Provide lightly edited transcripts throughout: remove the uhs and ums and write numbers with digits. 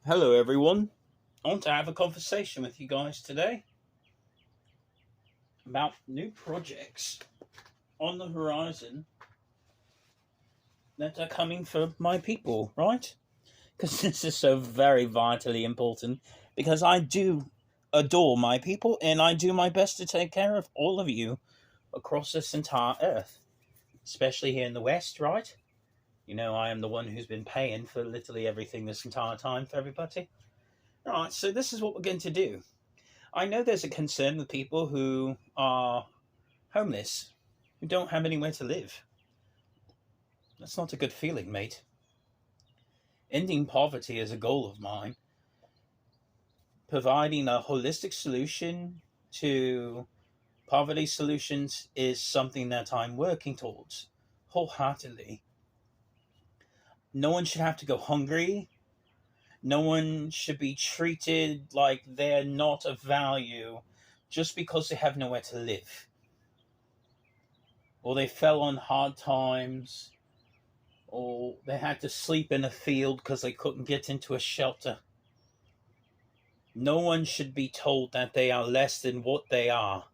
Hello, everyone. I want to have a conversation with you guys today about new projects on the horizon that are coming for my people, right? Because this is so very vitally important because I do adore my people and I do my best to take care of all of you across this entire earth, especially here in the West, right? You know, I am the one who's been paying for literally everything this entire time for everybody. All right, so this is what we're going to do. I know there's a concern with people who are homeless, who don't have anywhere to live. That's not a good feeling, mate. Ending poverty is a goal of mine. Providing a holistic solution to poverty solutions is something that I'm working towards wholeheartedly. No one should have to go hungry. No one should be treated like they're not of value just because they have nowhere to live, or they fell on hard times, or they had to sleep in a field because they couldn't get into a shelter. No one should be told that they are less than what they are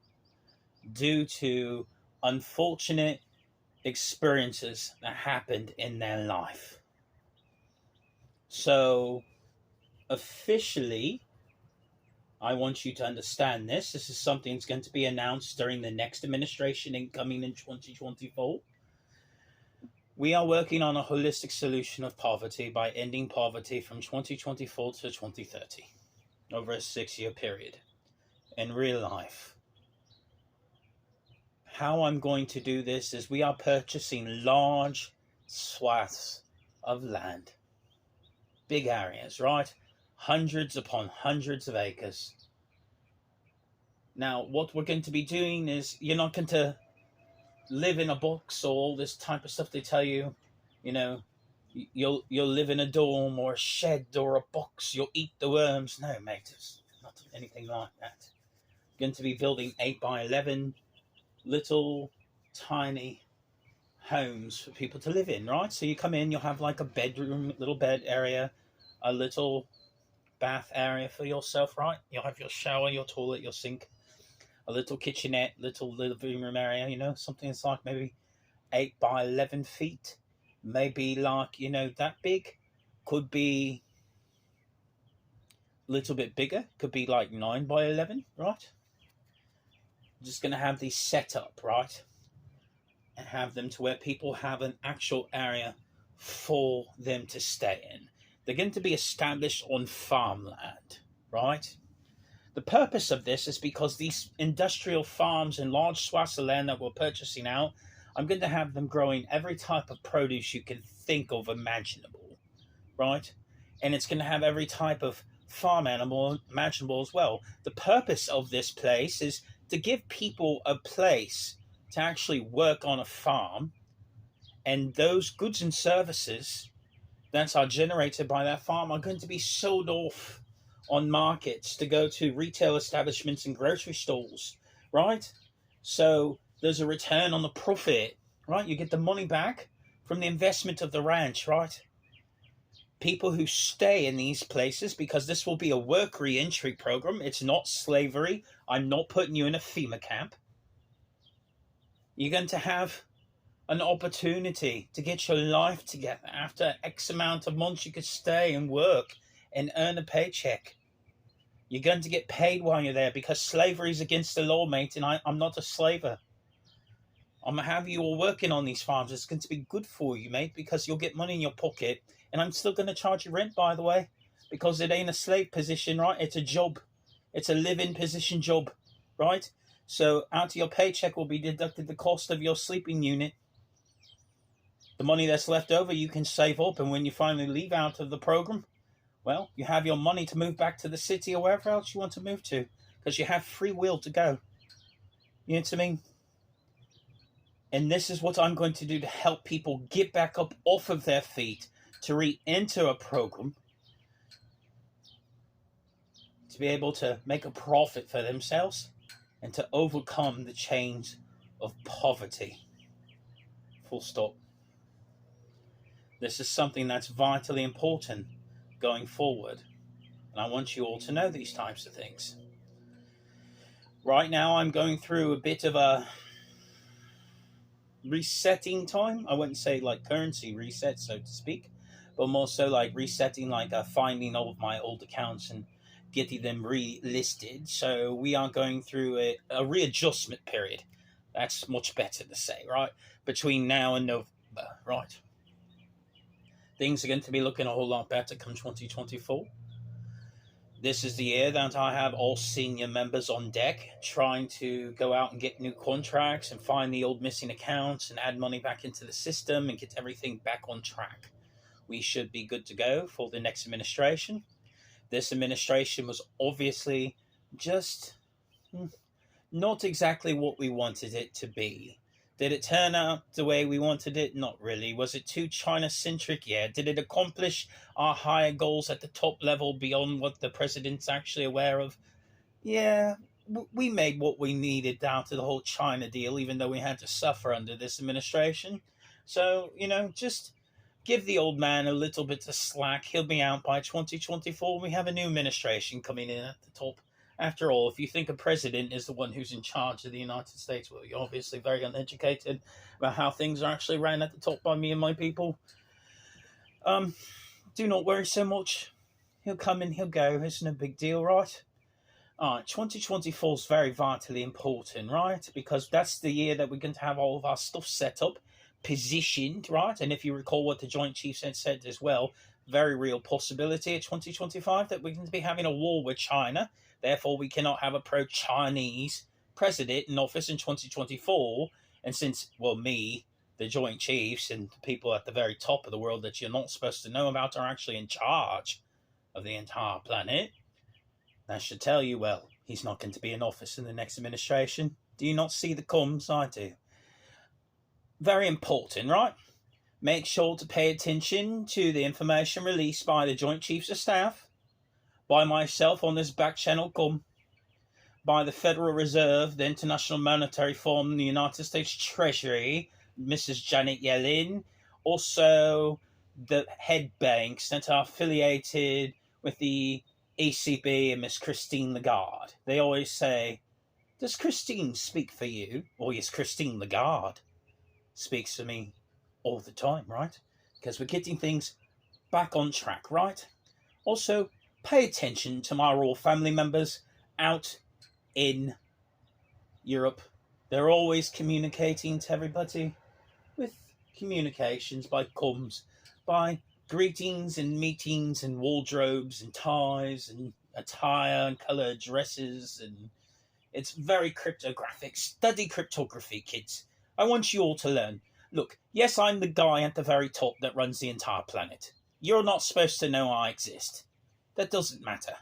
due to unfortunate experiences that happened in their life. So, officially, I want you to understand this. This is something that's going to be announced during the next administration incoming in 2024. We are working on a holistic solution of poverty by ending poverty from 2024 to 2030 over a 6-year period in real life. How I'm going to do this is we are purchasing large swaths of land, big areas, right? Hundreds upon hundreds of acres. Now, what we're going to be doing is you're not going to live in a box or all this type of stuff they tell you, you know, you'll live in a dorm or a shed or a box, you'll eat the worms. No, mate, it's not anything like that. Going to be building 8 by 11 little tiny homes for people to live in, right? So you come in, you'll have like a bedroom, little bed area, a little bath area for yourself, right? You'll have your shower, your toilet, your sink, a little kitchenette, little living room area, something that's like maybe 8 by 11 feet, maybe like, that big. Could be a little bit bigger, could be like 9 by 11, right? Just going to have these set up, right? And have them to where people have an actual area for them to stay in. They're going to be established on farmland, right? The purpose of this is because these industrial farms and large swaths of land that we're purchasing out, I'm going to have them growing every type of produce you can think of imaginable, right? And it's going to have every type of farm animal imaginable as well. The purpose of this place is to give people a place to actually work on a farm, and those goods and services that are generated by that farm are going to be sold off on markets to go to retail establishments and grocery stores, right? So there's a return on the profit, right? You get the money back from the investment of the ranch, right? People who stay in these places, because this will be a work re-entry program. It's not slavery. I'm not putting you in a FEMA camp. You're going to have an opportunity to get your life together. After X amount of months, you could stay and work and earn a paycheck. You're going to get paid while you're there, because slavery is against the law, mate, and I'm not a slaver. I'm going to have you all working on these farms. It's going to be good for you, mate, because you'll get money in your pocket, and I'm still going to charge you rent, by the way, because it ain't a slave position, right? It's a job. It's a live-in position job, right? So out of your paycheck will be deducted the cost of your sleeping unit. The money that's left over you can save up, and when you finally leave out of the program, well, you have your money to move back to the city or wherever else you want to move to, because you have free will to go. You know what I mean? And this is what I'm going to do to help people get back up off of their feet, to re-enter a program, to be able to make a profit for themselves, and to overcome the chains of poverty. Full stop. This is something that's vitally important going forward. And I want you all to know these types of things. Right now, I'm going through a bit of a resetting time. I wouldn't say like currency reset, so to speak, but more so like resetting, like finding all of my old accounts and getting them relisted. So we are going through a readjustment period. That's much better to say, right? Between now and November, right? Things are going to be looking a whole lot better come 2024. This is the year that I have all senior members on deck trying to go out and get new contracts and find the old missing accounts and add money back into the system and get everything back on track. We should be good to go for the next administration. This administration was obviously just not exactly what we wanted it to be. Did it turn out the way we wanted it? Not really. Was it too China-centric? Yeah. Did it accomplish our higher goals at the top level beyond what the president's actually aware of? Yeah. We made what we needed out of the whole China deal, even though we had to suffer under this administration. So, just give the old man a little bit of slack. He'll be out by 2024. We have a new administration coming in at the top. After all, if you think a president is the one who's in charge of the United States, well, you're obviously very uneducated about how things are actually ran at the top by me and my people. Do not worry so much. He'll come and he'll go. It's no big deal, right? All right, 2024 is very vitally important, right? Because that's the year that we're going to have all of our stuff set up, positioned, right? And if you recall what the Joint Chiefs had said as well, very real possibility at 2025 that we're going to be having a war with China. Therefore, we cannot have a pro-Chinese president in office in 2024. And since, well, me, the Joint Chiefs, and the people at the very top of the world that you're not supposed to know about are actually in charge of the entire planet, that should tell you, well, he's not going to be in office in the next administration. Do you not see the comms? I do. Very important, right? Make sure to pay attention to the information released by the Joint Chiefs of Staff, by myself on this back channel come, by the Federal Reserve, the International Monetary Fund, the United States Treasury, Mrs. Janet Yellen, also the head banks that are affiliated with the ECB and Miss Christine Lagarde. They always say, does Christine speak for you? Or yes, Christine Lagarde speaks for me all the time, right? Because we're getting things back on track, right? Also, pay attention to my royal family members out in Europe. They're always communicating to everybody with communications by comms, by greetings and meetings and wardrobes and ties and attire and coloured dresses, and it's very cryptographic. Study cryptography, kids. I want you all to learn. Look, yes, I'm the guy at the very top that runs the entire planet. You're not supposed to know I exist. That doesn't matter.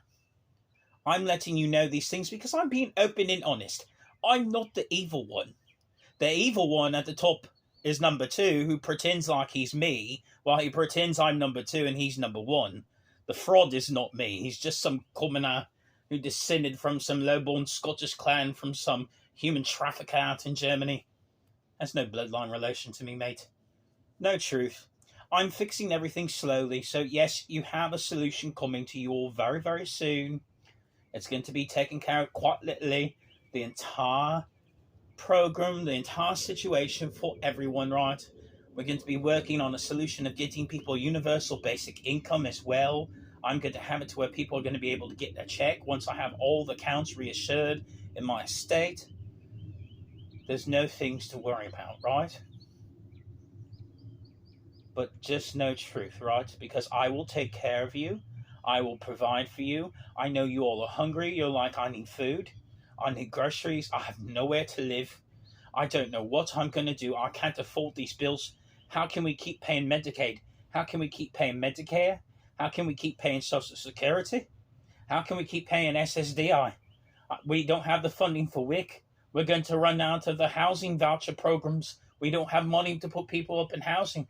I'm letting you know these things because I'm being open and honest. I'm not the evil one. The evil one at the top is number 2, who pretends like he's me, while he pretends I'm number 2 and he's number 1. The fraud is not me. He's just some commoner who descended from some low-born Scottish clan from some human trafficker out in Germany. That's no bloodline relation to me, mate. No truth. I'm fixing everything slowly, so yes, you have a solution coming to you all very, very soon. It's going to be taken care of quite literally. The entire program, the entire situation for everyone, right? We're going to be working on a solution of getting people universal basic income as well. I'm going to have it to where people are going to be able to get their check once I have all the accounts reassured in my estate. There's no things to worry about, right? But just know truth, right? Because I will take care of you. I will provide for you. I know you all are hungry. You're like, I need food. I need groceries. I have nowhere to live. I don't know what I'm going to do. I can't afford these bills. How can we keep paying Medicaid? How can we keep paying Medicare? How can we keep paying Social Security? How can we keep paying SSDI? We don't have the funding for WIC. We're going to run out of the housing voucher programs. We don't have money to put people up in housing.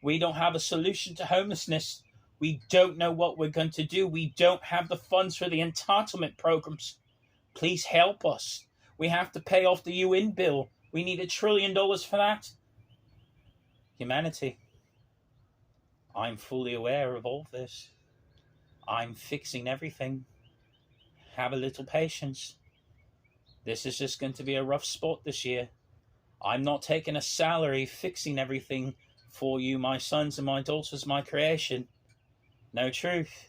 We don't have a solution to homelessness. We don't know what we're going to do. We don't have the funds for the entitlement programs. Please help us. We have to pay off the UN bill. We need $1 trillion for that. Humanity. I'm fully aware of all this. I'm fixing everything. Have a little patience. This is just going to be a rough spot this year. I'm not taking a salary fixing everything for you, my sons and my daughters, my creation. No truth.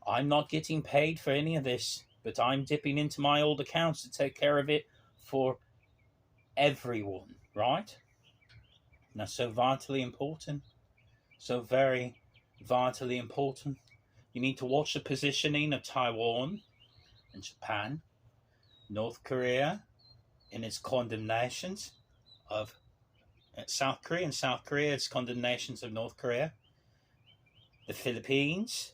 I'm not getting paid for any of this, but I'm dipping into my old accounts to take care of it for everyone, right? And that's so vitally important. So very vitally important. You need to watch the positioning of Taiwan and Japan, North Korea in its condemnations of South Korea, and South Korea's condemnations of North Korea, the Philippines,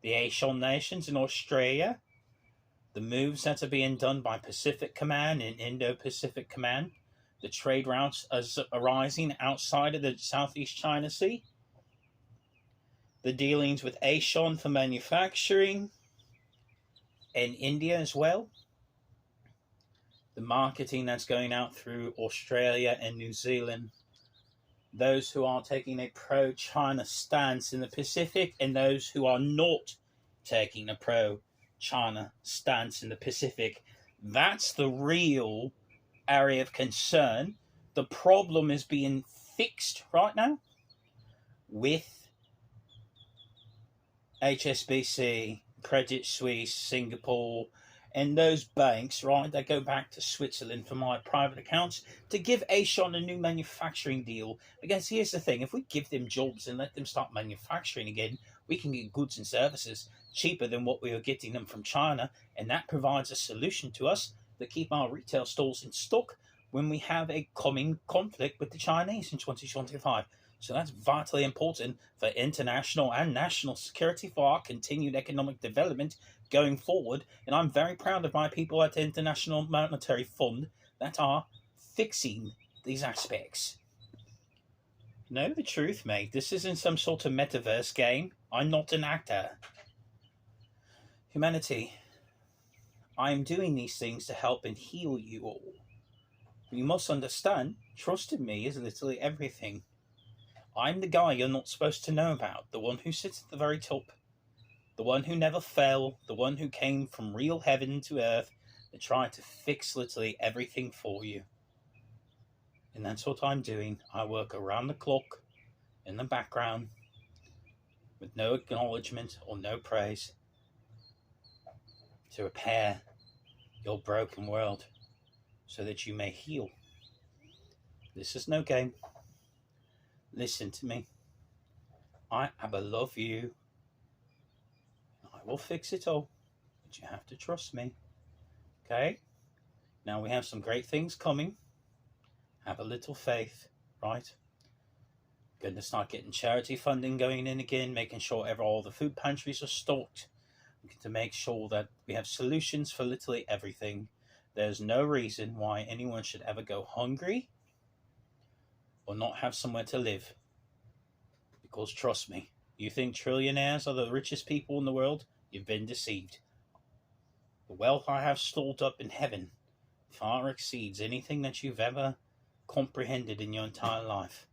the ASEAN nations in Australia, the moves that are being done by Pacific Command and Indo-Pacific Command, the trade routes as arising outside of the Southeast China Sea, the dealings with ASEAN for manufacturing, and India as well, the marketing that's going out through Australia and New Zealand, those who are taking a pro-China stance in the Pacific, and those who are not taking a pro-China stance in the Pacific. That's the real area of concern. The problem is being fixed right now with HSBC, Credit Suisse, Singapore, and those banks, right, that go back to Switzerland for my private accounts to give ASEAN a new manufacturing deal. Because here's the thing, if we give them jobs and let them start manufacturing again, we can get goods and services cheaper than what we are getting them from China, and that provides a solution to us to keep our retail stores in stock when we have a coming conflict with the Chinese in 2025. So that's vitally important for international and national security, for our continued economic development going forward. And I'm very proud of my people at the International Monetary Fund that are fixing these aspects. Know the truth, mate. This isn't some sort of metaverse game. I'm not an actor. Humanity, I am doing these things to help and heal you all. You must understand, trust in me is literally everything. I'm the guy you're not supposed to know about, the one who sits at the very top, the one who never fell, the one who came from real heaven to earth to try to fix literally everything for you. And that's what I'm doing. I work around the clock, in the background, with no acknowledgement or no praise, to repair your broken world so that you may heal. This is no game. Listen to me. I, Abba, love you. I will fix it all, but you have to trust me. Okay? Now we have some great things coming. Have a little faith, right? Going to start getting charity funding going in again, making sure all the food pantries are stocked, to make sure that we have solutions for literally everything. There's no reason why anyone should ever go hungry or not have somewhere to live. Because trust me, you think trillionaires are the richest people in the world? You've been deceived. The wealth I have stored up in heaven far exceeds anything that you've ever comprehended in your entire life.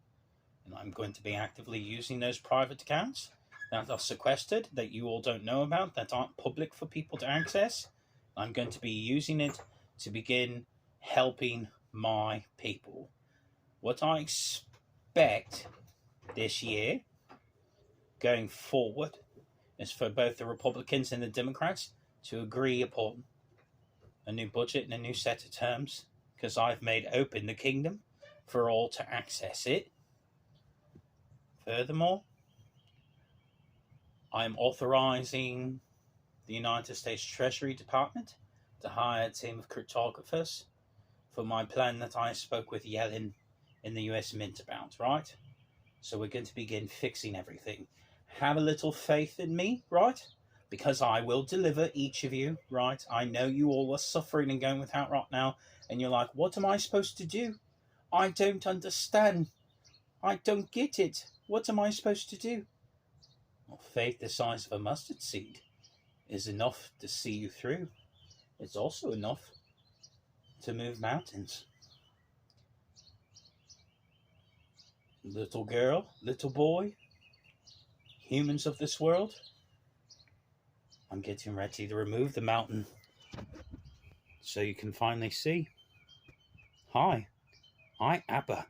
And I'm going to be actively using those private accounts that are sequestered, that you all don't know about, that aren't public for people to access. I'm going to be using it to begin helping my people. What I expect this year, going forward, is for both the Republicans and the Democrats to agree upon a new budget and a new set of terms, because I've made open the kingdom for all to access it. Furthermore, I'm authorizing the United States Treasury Department to hire a team of cryptographers for my plan that I spoke with Yellen in the US Mint about, right? So we're going to begin fixing everything. Have a little faith in me, right? Because I will deliver each of you, right? I know you all are suffering and going without right now, and you're like, what am I supposed to do? I don't understand. I don't get it. What am I supposed to do? Well, faith the size of a mustard seed is enough to see you through. It's also enough to move mountains. Little girl, little boy, humans of this world, I'm getting ready to remove the mountain so you can finally see. Hi, I'm Abba.